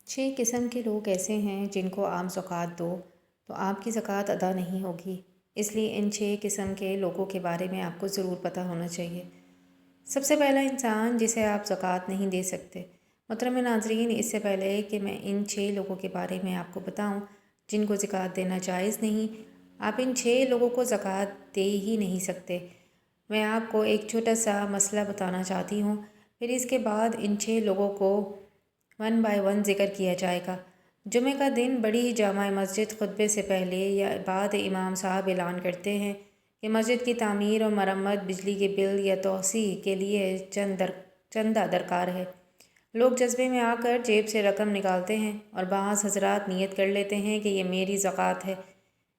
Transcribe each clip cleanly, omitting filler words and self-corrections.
6 قسم کے لوگ ایسے ہیں جن کو آپ زکوٰۃ دو تو آپ کی زکوٰۃ ادا نہیں ہوگی۔ اس لیے ان 6 قسم کے لوگوں کے بارے میں آپ کو ضرور پتہ ہونا چاہیے۔ سب سے پہلا انسان جسے آپ زکوٰۃ نہیں دے سکتے۔ محترم ناظرین، اس سے پہلے کہ میں ان 6 لوگوں کے بارے میں آپ کو بتاؤں جن کو زکوٰۃ دینا جائز نہیں، آپ ان 6 لوگوں کو زکوٰۃ دے ہی نہیں سکتے۔ میں آپ کو ایک چھوٹا سا مسئلہ بتانا چاہتی ہوں، پھر اس کے بعد ان 6 لوگوں کو 1 بائی 1 ذکر کیا جائے گا۔ جمعہ کا دن بڑی جامع مسجد خطبے سے پہلے یا بعد امام صاحب اعلان کرتے ہیں کہ مسجد کی تعمیر اور مرمت، بجلی کے بل یا توسیع کے لیے چندہ درکار ہے۔ لوگ جذبے میں آ کر جیب سے رقم نکالتے ہیں اور بعض حضرات نیت کر لیتے ہیں کہ یہ میری زکوٰۃ ہے۔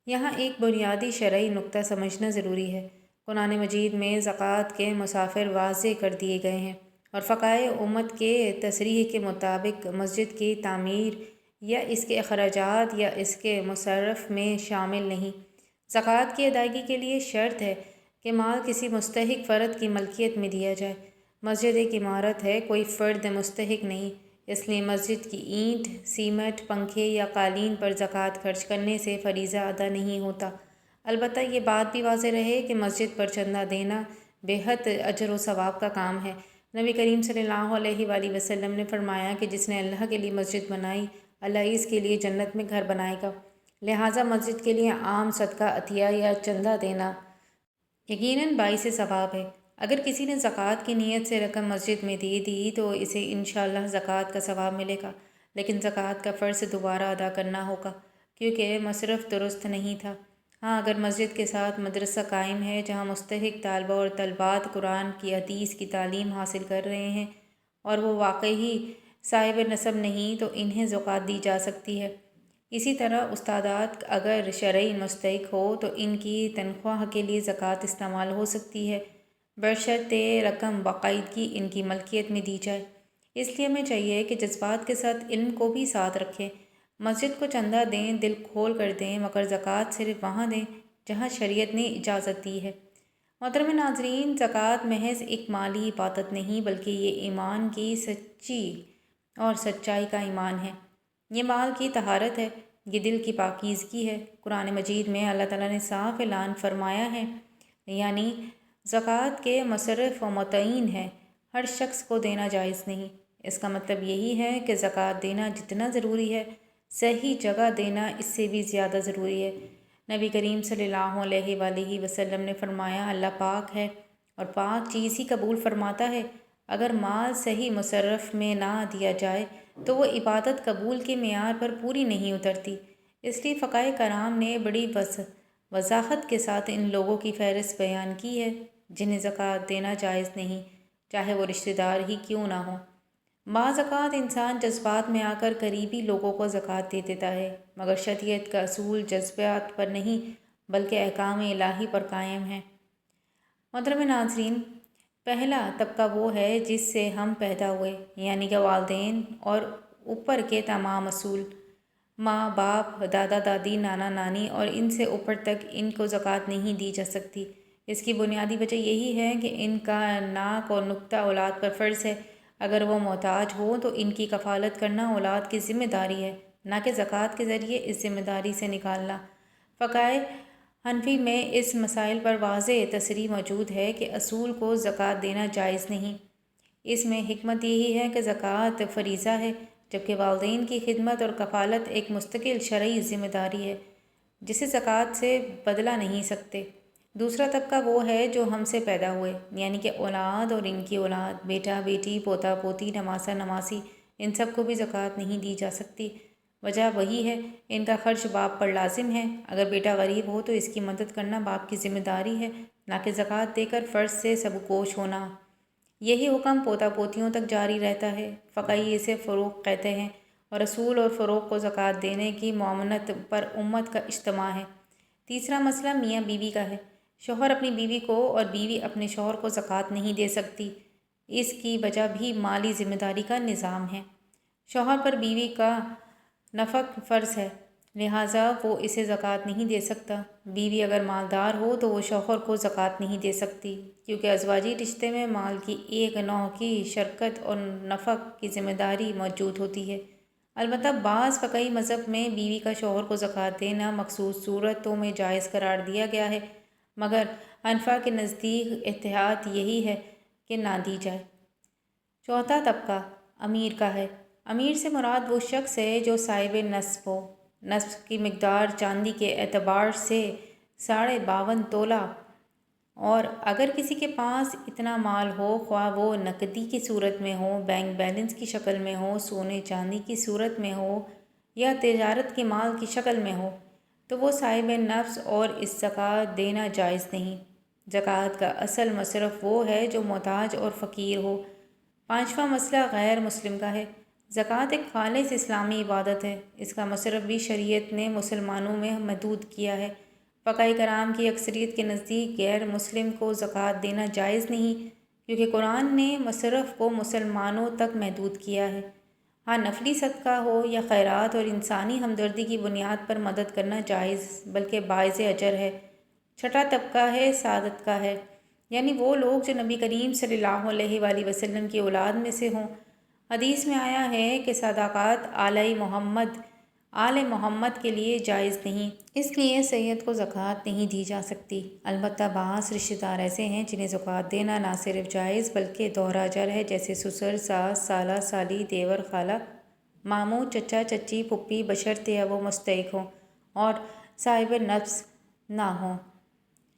یہاں ایک بنیادی شرعی نقطہ سمجھنا ضروری ہے۔ قرآن مجید میں زکوٰۃ کے مسافر واضح کر دیے گئے ہیں اور فقہائے امت کے تصریح کے مطابق مسجد کی تعمیر یا اس کے اخراجات یا اس کے مصرف میں شامل نہیں۔ زکوٰۃ کی ادائیگی کے لیے شرط ہے کہ مال کسی مستحق فرد کی ملکیت میں دیا جائے۔ مسجد ایک عمارت ہے، کوئی فرد مستحق نہیں، اس لیے مسجد کی اینٹ، سیمنٹ، پنکھے یا قالین پر زکوٰۃ خرچ کرنے سے فریضہ ادا نہیں ہوتا۔ البتہ یہ بات بھی واضح رہے کہ مسجد پر چندہ دینا بے حد اجر و ثواب کا کام ہے۔ نبی کریم صلی اللہ علیہ وآلہ وسلم نے فرمایا کہ جس نے اللہ کے لیے مسجد بنائی، اللہ اس کے لیے جنت میں گھر بنائے گا۔ لہٰذا مسجد کے لیے عام صدقہ عطیہ یا چندہ دینا یقیناً باعث ثواب ہے۔ اگر کسی نے زکوٰۃ کی نیت سے رقم مسجد میں دے دی تو اسے انشاءاللہ زکوٰۃ کا ثواب ملے گا، لیکن زکوٰۃ کا فرض دوبارہ ادا کرنا ہوگا کیونکہ مصرف درست نہیں تھا۔ ہاں، اگر مسجد کے ساتھ مدرسہ قائم ہے جہاں مستحق طالبہ اور طالبات قرآن کی حدیث کی تعلیم حاصل کر رہے ہیں اور وہ واقعی صاحب نصب نہیں تو انہیں زکوٰۃ دی جا سکتی ہے۔ اسی طرح استادات اگر شرعی مستحق ہو تو ان کی تنخواہ کے لیے زکوٰۃ استعمال ہو سکتی ہے، بشرطِ رقم باقاعدگی ان کی ملکیت میں دی جائے۔ اس لیے ہمیں چاہیے کہ جذبات کے ساتھ علم کو بھی ساتھ رکھیں۔ مسجد کو چندہ دیں، دل کھول کر دیں، مگر زکوٰۃ صرف وہاں دیں جہاں شریعت نے اجازت دی ہے۔ محترم ناظرین، زکوٰۃ محض ایک مالی عبادت نہیں بلکہ یہ ایمان کی سچی اور سچائی کا ایمان ہے۔ یہ مال کی طہارت ہے، یہ دل کی پاکیزگی ہے۔ قرآن مجید میں اللہ تعالیٰ نے صاف اعلان فرمایا ہے، یعنی زکوٰۃ کے مصرف و متعین ہے، ہر شخص کو دینا جائز نہیں۔ اس کا مطلب یہی ہے کہ زکوٰۃ دینا جتنا ضروری ہے، صحیح جگہ دینا اس سے بھی زیادہ ضروری ہے۔ نبی کریم صلی اللہ علیہ وآلہ وسلم نے فرمایا، اللہ پاک ہے اور پاک چیز ہی قبول فرماتا ہے۔ اگر مال صحیح مصرف میں نہ دیا جائے تو وہ عبادت قبول کے معیار پر پوری نہیں اترتی۔ اس لیے فقہائے کرام نے بڑی وضاحت کے ساتھ ان لوگوں کی فہرست بیان کی ہے جنہیں زکوٰۃ دینا جائز نہیں، چاہے وہ رشتہ دار ہی کیوں نہ ہوں۔ بعض اوقات انسان جذبات میں آ کر قریبی لوگوں کو زکوٰۃ دے دیتا ہے، مگر شریعت کا اصول جذبات پر نہیں بلکہ احکام الہی پر قائم ہے۔ محترم ناظرین، پہلا طبقہ وہ ہے جس سے ہم پیدا ہوئے، یعنی کہ والدین اور اوپر کے تمام اصول، ماں باپ، دادا دادی، نانا نانی اور ان سے اوپر تک، ان کو زکوٰۃ نہیں دی جا سکتی۔ اس کی بنیادی وجہ یہی ہے کہ ان کا ناک اور نکتہ اولاد پر فرض ہے۔ اگر وہ محتاج ہوں تو ان کی کفالت کرنا اولاد کی ذمہ داری ہے، نہ کہ زکوٰۃ کے ذریعے اس ذمہ داری سے نکالنا۔ فقہائے حنفی میں اس مسائل پر واضح تصریح موجود ہے کہ اصول کو زکوٰۃ دینا جائز نہیں۔ اس میں حکمت یہی ہے کہ زکوٰۃ فریضہ ہے، جبکہ والدین کی خدمت اور کفالت ایک مستقل شرعی ذمہ داری ہے جسے زکوٰۃ سے بدلا نہیں سکتے۔ دوسرا طبقہ وہ ہے جو ہم سے پیدا ہوئے، یعنی کہ اولاد اور ان کی اولاد، بیٹا بیٹی، پوتا پوتی، نواسہ نواسی، ان سب کو بھی زکوٰۃ نہیں دی جا سکتی۔ وجہ وہی ہے، ان کا خرچ باپ پر لازم ہے۔ اگر بیٹا غریب ہو تو اس کی مدد کرنا باپ کی ذمہ داری ہے، نہ کہ زکوٰۃ دے کر فرض سے سبکوش ہونا۔ یہی حکم پوتا پوتیوں تک جاری رہتا ہے۔ فقہی اسے فروغ کہتے ہیں اور اصول اور فروغ کو زکوٰۃ دینے کی معاونت پر امت کا اجتماع ہے۔ تیسرا مسئلہ میاں بیوی کا ہے۔ شوہر اپنی بیوی کو اور بیوی اپنے شوہر کو زکوٰۃ نہیں دے سکتی۔ اس کی وجہ بھی مالی ذمہ داری کا نظام ہے۔ شوہر پر بیوی کا نفق فرض ہے، لہٰذا وہ اسے زکوٰۃ نہیں دے سکتا۔ بیوی اگر مالدار ہو تو وہ شوہر کو زکوٰۃ نہیں دے سکتی، کیونکہ ازواجی رشتے میں مال کی ایک نوع کی شرکت اور نفق کی ذمہ داری موجود ہوتی ہے۔ البتہ بعض فقہی مذہب میں بیوی کا شوہر کو زکوٰۃ دینا مخصوص صورتوں میں جائز قرار دیا گیا ہے، مگر حنفیٰ کے نزدیک احتیاط یہی ہے کہ نہ دی جائے۔ چوتھا طبقہ امیر کا ہے۔ امیر سے مراد وہ شخص ہے جو صاحب نصب ہو۔ نصب کی مقدار چاندی کے اعتبار سے 52.5 تولہ، اور اگر کسی کے پاس اتنا مال ہو، خواہ وہ نقدی کی صورت میں ہو، بینک بیلنس کی شکل میں ہو، سونے چاندی کی صورت میں ہو یا تجارت کے مال کی شکل میں ہو، تو وہ صاحب نفس اور اس زکوٰۃ دینا جائز نہیں۔ زکوٰۃ کا اصل مصرف وہ ہے جو محتاج اور فقیر ہو۔ پانچواں مسئلہ غیر مسلم کا ہے۔ زکوٰۃ ایک خالص اسلامی عبادت ہے۔ اس کا مصرف بھی شریعت نے مسلمانوں میں محدود کیا ہے۔ فقہاء کرام کی اکثریت کے نزدیک غیر مسلم کو زکوٰۃ دینا جائز نہیں، کیونکہ قرآن نے مصرف کو مسلمانوں تک محدود کیا ہے۔ ہاں نفلی صدقہ ہو یا خیرات اور انسانی ہمدردی کی بنیاد پر مدد کرنا جائز بلکہ باعث اجر ہے۔ چھٹا طبقہ ہے سعادت کا ہے، یعنی وہ لوگ جو نبی کریم صلی اللہ علیہ وآلہ وسلم کی اولاد میں سے ہوں۔ حدیث میں آیا ہے کہ صدقات آل محمد کے لیے جائز نہیں، اس لیے سید کو زکوٰۃ نہیں دی جا سکتی۔ البتہ بعض رشتہ دار ایسے ہیں جنہیں زکوٰۃ دینا نہ صرف جائز بلکہ دوہرا اجر ہے، جیسے سسر، ساس، سالہ، سالی، دیور، خالہ، ماموں، چچا، چچی، پھپھی، بشرطیہ وہ مستحق ہوں اور صاحب نفس نہ ہوں۔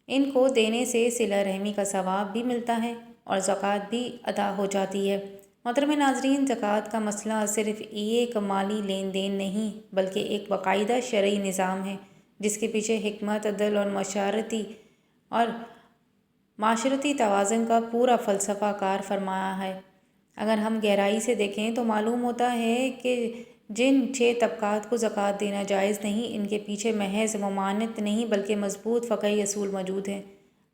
ان کو دینے سے صلہ رحمی کا ثواب بھی ملتا ہے اور زکوٰۃ بھی ادا ہو جاتی ہے۔ محترم ناظرین، زکوٰۃ کا مسئلہ صرف ایک مالی لین دین نہیں بلکہ ایک باقاعدہ شرعی نظام ہے، جس کے پیچھے حکمت، عدل اور معاشرتی توازن کا پورا فلسفہ کار فرمایا ہے۔ اگر ہم گہرائی سے دیکھیں تو معلوم ہوتا ہے کہ جن 6 طبقات کو زکوٰۃ دینا جائز نہیں، ان کے پیچھے محض ممانعت نہیں بلکہ مضبوط فقہی اصول موجود ہیں۔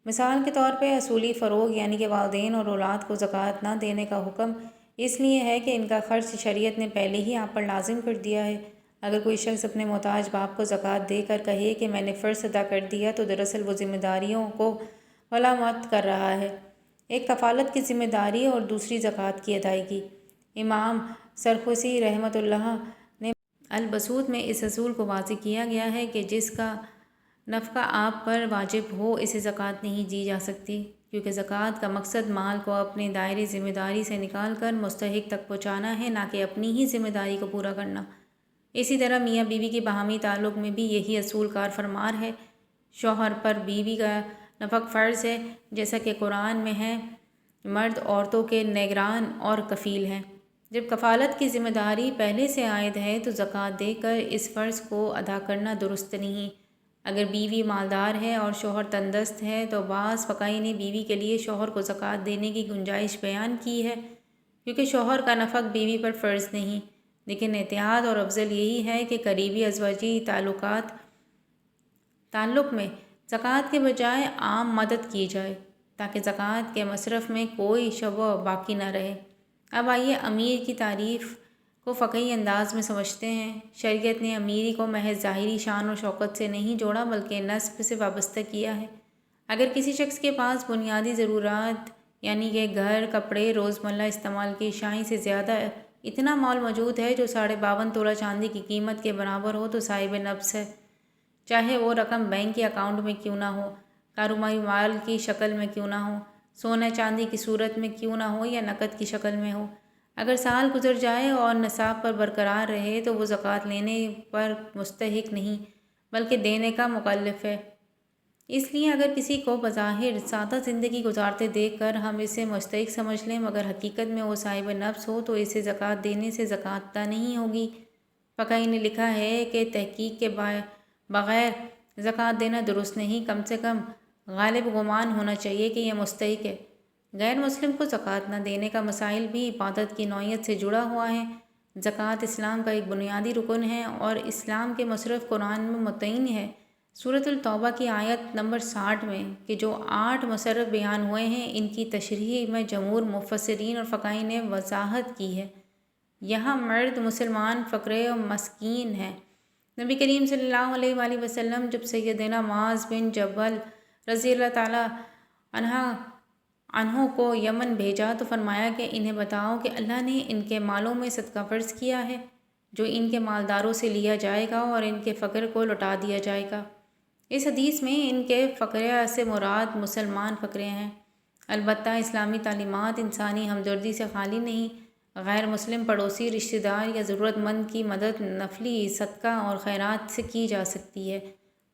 مثال کے طور پہ اصولی فروغ، یعنی کہ والدین اور اولاد کو زکوٰۃ نہ دینے کا حکم اس لیے ہے کہ ان کا خرچ شریعت نے پہلے ہی آپ پر لازم کر دیا ہے۔ اگر کوئی شخص اپنے محتاج باپ کو زکوٰۃ دے کر کہے کہ میں نے فرض ادا کر دیا، تو دراصل وہ ذمہ داریوں کو غلامت کر رہا ہے، ایک کفالت کی ذمہ داری اور دوسری زکوٰۃ کی ادائیگی۔ امام سرخسی رحمۃ اللہ نے البسوط میں اس اصول کو واضح کیا گیا ہے کہ جس کا نفقہ آپ پر واجب ہو اسے زکوٰۃ نہیں دی جا سکتی، کیونکہ زکوٰۃ کا مقصد مال کو اپنے دائرۂ ذمہ داری سے نکال کر مستحق تک پہنچانا ہے، نہ کہ اپنی ہی ذمہ داری کو پورا کرنا۔ اسی طرح میاں بیوی کے باہمی تعلق میں بھی یہی اصول کار فرمار ہے۔ شوہر پر بیوی کا نفقہ فرض ہے، جیسا کہ قرآن میں ہے، مرد عورتوں کے نگران اور کفیل ہیں۔ جب کفالت کی ذمہ داری پہلے سے عائد ہے تو زکوٰۃ دے کر اس فرض کو ادا کرنا درست نہیں۔ اگر بیوی مالدار ہے اور شوہر تندرست ہے تو بعض فقہاء نے بیوی کے لیے شوہر کو زکوٰۃ دینے کی گنجائش بیان کی ہے، کیونکہ شوہر کا نفقہ بیوی پر فرض نہیں، لیکن احتیاط اور افضل یہی ہے کہ قریبی ازواجی تعلق میں زکوٰۃ کے بجائے عام مدد کی جائے، تاکہ زکوٰۃ کے مصرف میں کوئی شبہ باقی نہ رہے۔ اب آئیے امیر کی تعریف کو فقہی انداز میں سمجھتے ہیں۔ شریعت نے امیری کو محض ظاہری شان و شوکت سے نہیں جوڑا بلکہ نسب سے وابستہ کیا ہے۔ اگر کسی شخص کے پاس بنیادی ضرورات یعنی کہ گھر، کپڑے، روزمرہ استعمال کی اشیاء سے زیادہ اتنا مال موجود ہے جو 52.5 تولہ چاندی کی قیمت کے برابر ہو، تو صاحب نفس ہے، چاہے وہ رقم بینک کے اکاؤنٹ میں کیوں نہ ہو، کاروباری مال کی شکل میں کیوں نہ ہو، سونا چاندی کی صورت میں کیوں نہ ہو یا نقد کی شکل میں ہو۔ اگر سال گزر جائے اور نصاب پر برقرار رہے تو وہ زکوٰۃ لینے پر مستحق نہیں بلکہ دینے کا مکلف ہے۔ اس لیے اگر کسی کو بظاہر سادہ زندگی گزارتے دیکھ کر ہم اسے مستحق سمجھ لیں مگر حقیقت میں وہ صاحب نفس ہو، تو اسے زکوٰۃ دینے سے زکوٰۃ ادا نہیں ہوگی۔ فقہاء نے لکھا ہے کہ تحقیق کے بغیر زکوٰۃ دینا درست نہیں، کم سے کم غالب گمان ہونا چاہیے کہ یہ مستحق ہے۔ غیر مسلم کو زکوٰۃ نہ دینے کا مسائل بھی عبادت کی نوعیت سے جڑا ہوا ہے۔ زکوٰۃ اسلام کا ایک بنیادی رکن ہے اور اسلام کے مصرف قرآن میں متعین ہے۔ سورۃ التوبہ کی آیت نمبر 60 میں کہ جو 8 مصرف بیان ہوئے ہیں، ان کی تشریح میں جمہور مفسرین اور فقہاء نے وضاحت کی ہے۔ یہاں مرد مسلمان فقیر و مسکین ہیں۔ نبی کریم صلی اللہ علیہ وآلہ وسلم جب سیدنا معاذ بن جبل رضی اللہ تعالیٰ عنہ کو یمن بھیجا تو فرمایا کہ انہیں بتاؤ کہ اللہ نے ان کے مالوں میں صدقہ فرض کیا ہے۔ جو ان کے مالداروں سے لیا جائے گا اور ان کے فقر کو لوٹا دیا جائے گا۔ اس حدیث میں ان کے فقرہ سے مراد مسلمان فقرے ہیں۔ البتہ اسلامی تعلیمات انسانی ہمدردی سے خالی نہیں۔ غیر مسلم پڑوسی، رشتہ دار یا ضرورت مند کی مدد نفلی صدقہ اور خیرات سے کی جا سکتی ہے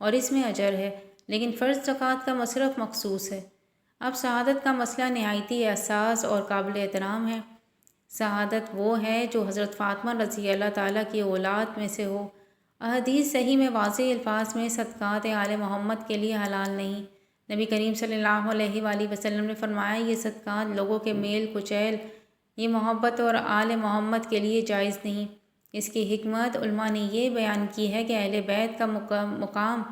اور اس میں اجر ہے، لیکن فرض زکوٰۃ کا مصرف مخصوص ہے۔ اب شہادت کا مسئلہ نہایتی حساس اور قابل احترام ہے۔ شہادت وہ ہے جو حضرت فاطمہ رضی اللہ تعالیٰ کی اولاد میں سے ہو۔ احادیث صحیح میں واضح الفاظ میں صدقات آل محمد کے لیے حلال نہیں۔ نبی کریم صلی اللہ علیہ وآلہ وسلم نے فرمایا، یہ صدقات لوگوں کے میل کچیل، یہ محبت اور آل محمد کے لیے جائز نہیں۔ اس کی حکمت علماء نے یہ بیان کی ہے کہ اہل بیت کا مقام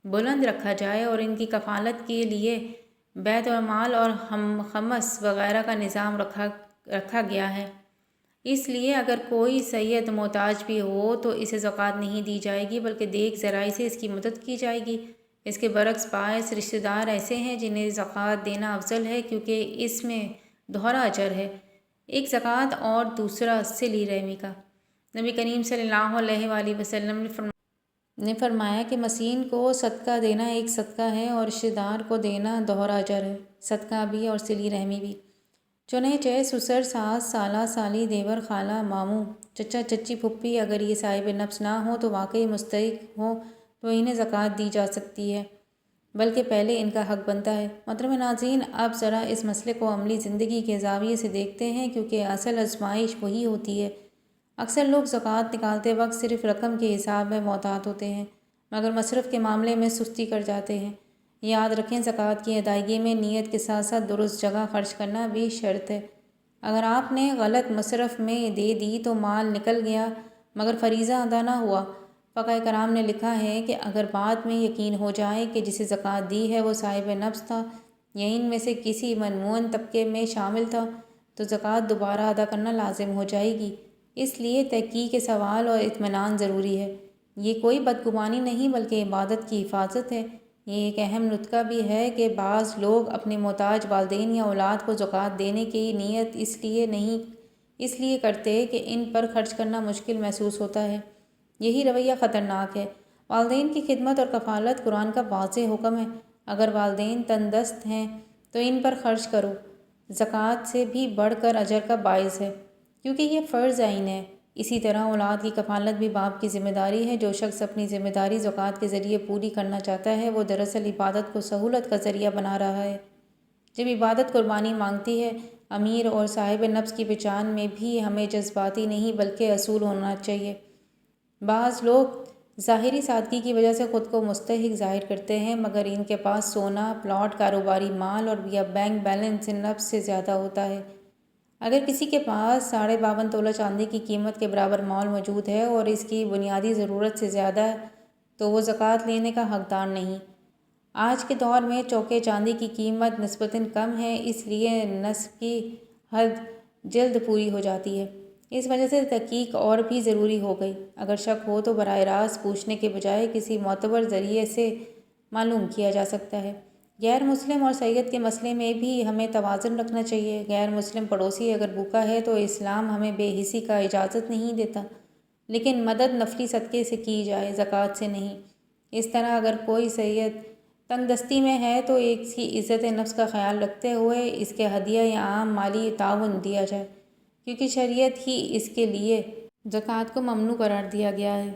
بلند رکھا جائے اور ان کی کفالت کے لیے بیت المال اور خمس وغیرہ کا نظام رکھا گیا ہے۔ اس لیے اگر کوئی سید محتاج بھی ہو تو اسے زکوٰۃ نہیں دی جائے گی، بلکہ دیگر ذرائع سے اس کی مدد کی جائے گی۔ اس کے برعکس بعض رشتہ دار ایسے ہیں جنہیں زکوٰۃ دینا افضل ہے، کیونکہ اس میں دوہرا اجر ہے، ایک زکوٰۃ اور دوسرا صلہ رحمی کا۔ نبی کریم صلی اللہ علیہ وآلہ وسلم نے فرمایا کہ مسکین کو صدقہ دینا ایک صدقہ ہے اور رشتہ دار کو دینا دوہرا اجر ہے، صدقہ بھی اور صلہ رحمی بھی۔ چنانچہ سسر، ساس، سالہ، سالی، دیور، خالہ، ماموں، چچا، چچی، پھپھی اگر یہ صاحب نفس نہ ہو تو واقعی مستحق ہو تو انہیں زکوٰۃ دی جا سکتی ہے، بلکہ پہلے ان کا حق بنتا ہے۔ محترم ناظرین، اب ذرا اس مسئلے کو عملی زندگی کے زاویے سے دیکھتے ہیں، کیونکہ اصل آزمائش وہی ہوتی ہے۔ اکثر لوگ زکوٰۃ نکالتے وقت صرف رقم کے حساب میں محتاط ہوتے ہیں، مگر مصرف کے معاملے میں سستی کر جاتے ہیں۔ یاد رکھیں، زکوٰۃ کی ادائیگی میں نیت کے ساتھ ساتھ درست جگہ خرچ کرنا بھی شرط ہے۔ اگر آپ نے غلط مصرف میں دے دی تو مال نکل گیا مگر فریضہ ادا نہ ہوا۔ فقہ کرام نے لکھا ہے کہ اگر بعد میں یقین ہو جائے کہ جسے زکوٰۃ دی ہے وہ صاحب نفس تھا یا ان میں سے کسی ممنوعہ طبقے میں شامل تھا تو زکوٰۃ دوبارہ ادا کرنا لازم ہو جائے گی۔ اس لیے تحقیق سوال اور اطمینان ضروری ہے۔ یہ کوئی بدگمانی نہیں بلکہ عبادت کی حفاظت ہے۔ یہ ایک اہم نکتہ بھی ہے کہ بعض لوگ اپنے محتاج والدین یا اولاد کو زکوٰۃ دینے کی نیت اس لیے کرتے کہ ان پر خرچ کرنا مشکل محسوس ہوتا ہے۔ یہی رویہ خطرناک ہے۔ والدین کی خدمت اور کفالت قرآن کا واضح حکم ہے۔ اگر والدین تندرست ہیں تو ان پر خرچ کرو۔ زکوٰۃ سے بھی بڑھ کر اجر کا باعث ہے، کیونکہ یہ فرض عین ہے۔ اسی طرح اولاد کی کفالت بھی باپ کی ذمہ داری ہے۔ جو شخص اپنی ذمہ داری زکوٰۃ کے ذریعے پوری کرنا چاہتا ہے وہ دراصل عبادت کو سہولت کا ذریعہ بنا رہا ہے۔ جب عبادت قربانی مانگتی ہے، امیر اور صاحب نفس کی پہچان میں بھی ہمیں جذباتی نہیں بلکہ اصول ہونا چاہیے۔ بعض لوگ ظاہری سادگی کی وجہ سے خود کو مستحق ظاہر کرتے ہیں، مگر ان کے پاس سونا، پلاٹ، کاروباری مال اور یا بینک بیلنس نفس سے زیادہ ہوتا ہے۔ اگر کسی کے پاس 52.5 تولہ چاندی کی قیمت کے برابر مال موجود ہے اور اس کی بنیادی ضرورت سے زیادہ ہے تو وہ زکوٰۃ لینے کا حقدار نہیں۔ آج کے دور میں چونکہ چاندی کی قیمت نسبتاً کم ہے، اس لیے نصب کی حد جلد پوری ہو جاتی ہے۔ اس وجہ سے تحقیق اور بھی ضروری ہو گئی۔ اگر شک ہو تو براہ راست پوچھنے کے بجائے کسی معتبر ذریعے سے معلوم کیا جا سکتا ہے۔ غیر مسلم اور سید کے مسئلے میں بھی ہمیں توازن رکھنا چاہیے۔ غیر مسلم پڑوسی اگر بھوکا ہے تو اسلام ہمیں بے حسی کا اجازت نہیں دیتا، لیکن مدد نفلی صدقے سے کی جائے، زکوٰۃ سے نہیں۔ اس طرح اگر کوئی سید تنگ دستی میں ہے تو اس کی عزت نفس کا خیال رکھتے ہوئے اس کے ہدیہ یا عام مالی تعاون دیا جائے، کیونکہ شریعت ہی اس کے لیے زکوٰۃ کو ممنوع قرار دیا گیا ہے۔